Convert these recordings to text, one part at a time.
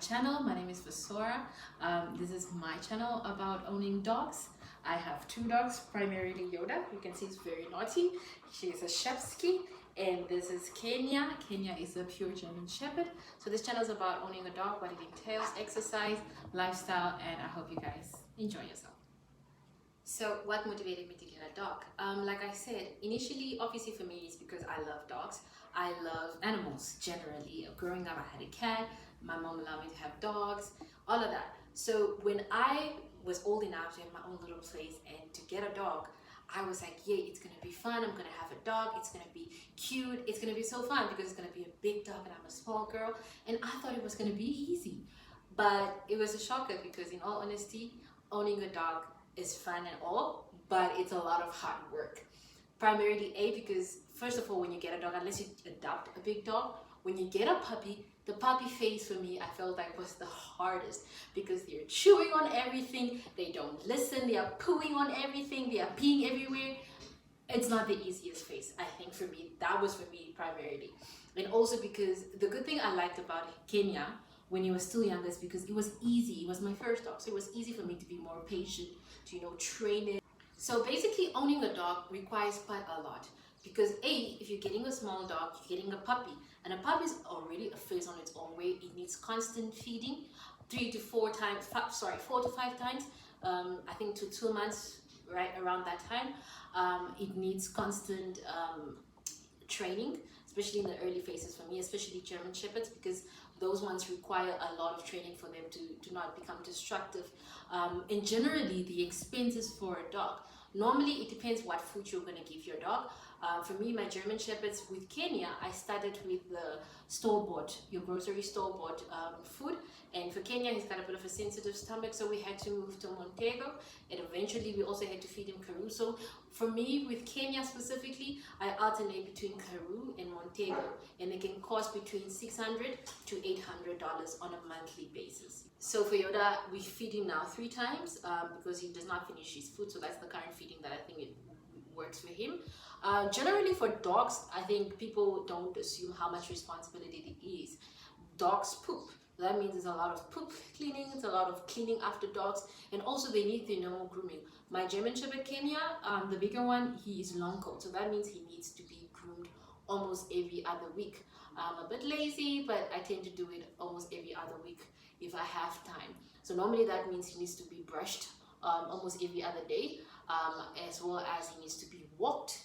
channel. My name is Vasora. This is my channel about owning dogs. I have two dogs, primarily Yoda. You can see he's very naughty. She is a Shepsky, and this is Kenya. Kenya is a pure German Shepherd. So this channel is about owning a dog, what it entails, exercise, lifestyle, and I hope you guys enjoy yourself. So what motivated me to get a dog? Like I said, initially, obviously for me, it's because I love dogs. I love animals generally. Growing up, I had a cat. My mom allowed me to have dogs, all of that. So when I was old enough to have my own little place and to get a dog, I was like, yeah, it's gonna be fun. I'm gonna have a dog. It's gonna be cute. It's gonna be so fun because it's gonna be a big dog and I'm a small girl. And I thought it was gonna be easy. But it was a shocker because in all honesty, owning a dog is fun and all, but it's a lot of hard work. Primarily because first of all, when you get a dog, unless you adopt a big dog, when you get a puppy, the puppy phase for me, I felt like was the hardest because they're chewing on everything, they don't listen, they are pooing on everything, they are peeing everywhere. It's not the easiest phase, I think for me. That was for me primarily. And also because the good thing I liked about Kenya when he was still younger is because it was easy. It was my first dog, so it was easy for me to be more patient, to train it. So basically owning a dog requires quite a lot because if you're getting a small dog, you're getting a puppy, and a puppy is already a phase on its own way. It needs constant feeding, 4 to 5 times. I think to 2 months, right around that time. It needs constant training, especially in the early phases for me, especially German Shepherds, because those ones require a lot of training for them to not become destructive. And generally, the expenses for a dog, normally it depends what food you're going to give your dog. For me, my German Shepherds with Kenya, I started with the store-bought, your grocery store-bought food. And for Kenya, he's got a bit of a sensitive stomach, so we had to move to Montego. And eventually, we also had to feed him Karoo. So for me, with Kenya specifically, I alternate between Karoo and Montego. And it can cost between $600 to $800 on a monthly basis. So for Yoda, we feed him now 3 times because he does not finish his food. So that's the current feeding that I think it works for him. Generally for dogs, I think people don't assume how much responsibility it is. Dogs poop. That means there's a lot of poop cleaning, it's a lot of cleaning after dogs, and also they need to know grooming. My German Shepherd Kenya, the bigger one, he is long coat, so that means he needs to be groomed almost every other week. I'm a bit lazy, but I tend to do it almost every other week if I have time. So normally that means he needs to be brushed almost every other day, as well as he needs to be walked.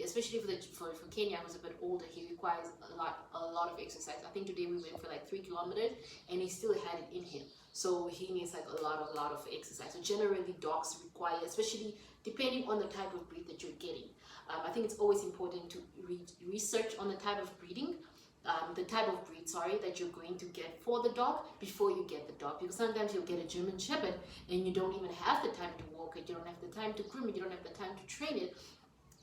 Especially for Kenya, who's a bit older, he requires a lot of exercise. I think today we went for like 3 kilometers and he still had it in him. So he needs like a lot of exercise. So generally dogs require, especially depending on the type of breed that you're getting. I think it's always important to research on the type of breed, that you're going to get for the dog before you get the dog. Because sometimes you'll get a German Shepherd and you don't even have the time to walk it, you don't have the time to groom it, you don't have the time to train it.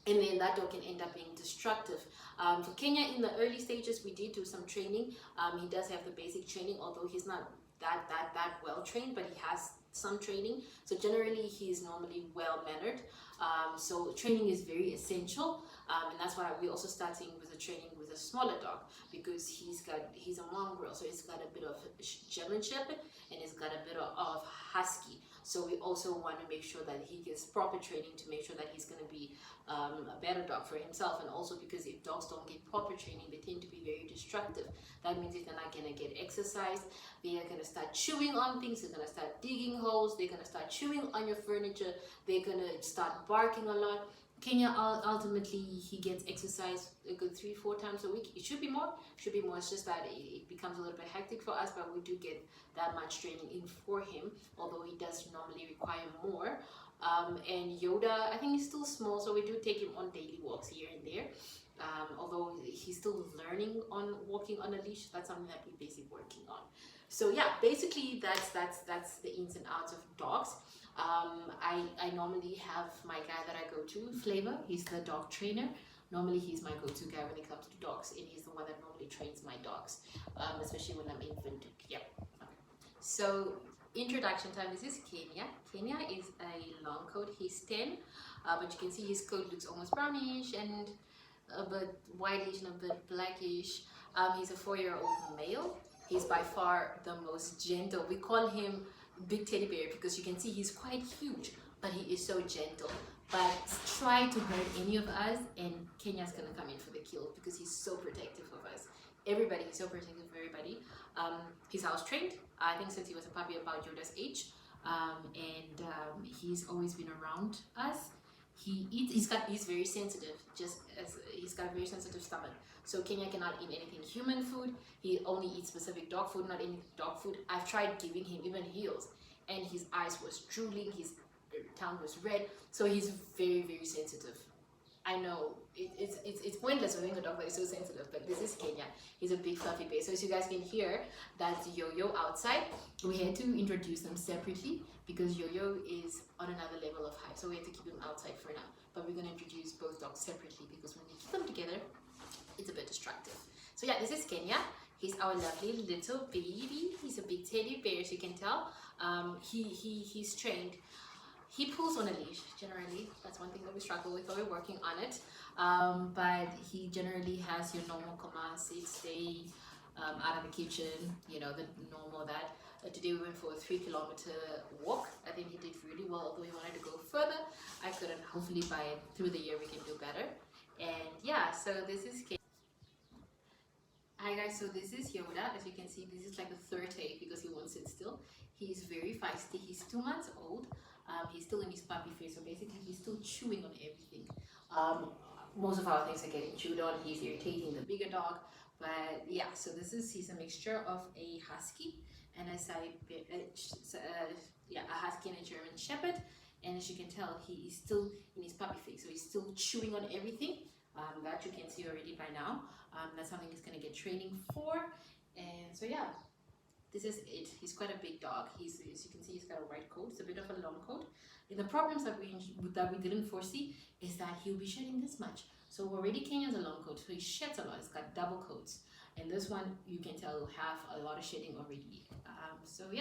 And then that dog can end up being destructive. For Kenya, in the early stages, we did do some training. He does have the basic training, although he's not that well trained, but he has some training. So generally, he is normally well mannered. So training is very essential, and that's why we're also starting with the training with a smaller dog because he's a mongrel, so he's got a bit of German Shepherd and he's got a bit of Husky. So we also want to make sure that he gets proper training to make sure that he's going to be a better dog for himself. And also because if dogs don't get proper training, they tend to be very destructive. That means they're not going to get exercise, they are going to start chewing on things, they're going to start digging holes, they're going to start chewing on your furniture, they're going to start barking a lot. Kenya, ultimately, he gets exercise a good 3-4 times a week. It should be more. It's just that it becomes a little bit hectic for us, but we do get that much training in for him, although he does normally require more. And Yoda, I think he's still small, so we do take him on daily walks here and there. Although he's still learning on walking on a leash, that's something that we're basically working on. So yeah, basically that's the ins and outs of dogs. I normally have my guy that I go to, Flavor. He's the dog trainer. Normally he's my go-to guy when it comes to dogs, and he's the one that normally trains my dogs, especially when I'm infant. Yeah. Okay. So introduction time. This is Kenya. Kenya is a long coat. He's 10, but you can see his coat looks almost brownish and a bit whitish and a bit blackish. He's a 4-year-old male. He's by far the most gentle. We call him big teddy bear because you can see he's quite huge, but he is so gentle. But try to hurt any of us and Kenya's gonna come in for the kill because he's so protective of us. Everybody, he's so protective of everybody. He's house trained, I think, since he was a puppy about Yoda's age. He's always been around us. He eats, he's very sensitive, just as he's got a very sensitive stomach. So Kenya cannot eat anything human food. He only eats specific dog food, not any dog food. I've tried giving him even heels, and his eyes was drooling, his tongue was red, so he's very, very sensitive. I know it's pointless having a dog that is so sensitive, but this is Kenya. He's a big fluffy bear. So as you guys can hear, that's Yo-Yo outside. We had to introduce them separately because Yo-Yo is on another level of height, so we have to keep him outside for now. But we're gonna introduce both dogs separately because when we keep them together, it's a bit destructive. So yeah, this is Kenya. He's our lovely little baby. He's a big teddy bear, as you can tell. He's trained. He pulls on a leash, generally. That's one thing that we struggle with, but we're working on it. But he generally has your normal commands, stay out of the kitchen, you know, the normal that. Today we went for a 3-kilometer walk. I think he did really well, although he wanted to go further. I couldn't. Hopefully through the year we can do better. And yeah, so this is Kate. Hi guys, so this is Yoda. As you can see, this is like the third take because he won't sit still. He's very feisty. He's 2 months old. He's still in his puppy phase, so basically he's still chewing on everything. Most of our things are getting chewed on. He's irritating the bigger dog, but yeah. So he's a mixture of a husky and a husky and a German Shepherd. And as you can tell, he is still in his puppy phase, so he's still chewing on everything. That you can see already by now. That's something he's gonna get training for, and so yeah. This is it. He's quite a big dog. As you can see, he's got a white coat. It's a bit of a long coat. And the problems that we didn't foresee is that he'll be shedding this much. So already Kenya's a long coat, so he sheds a lot. It's got double coats. And this one, you can tell, will have a lot of shedding already. So yeah.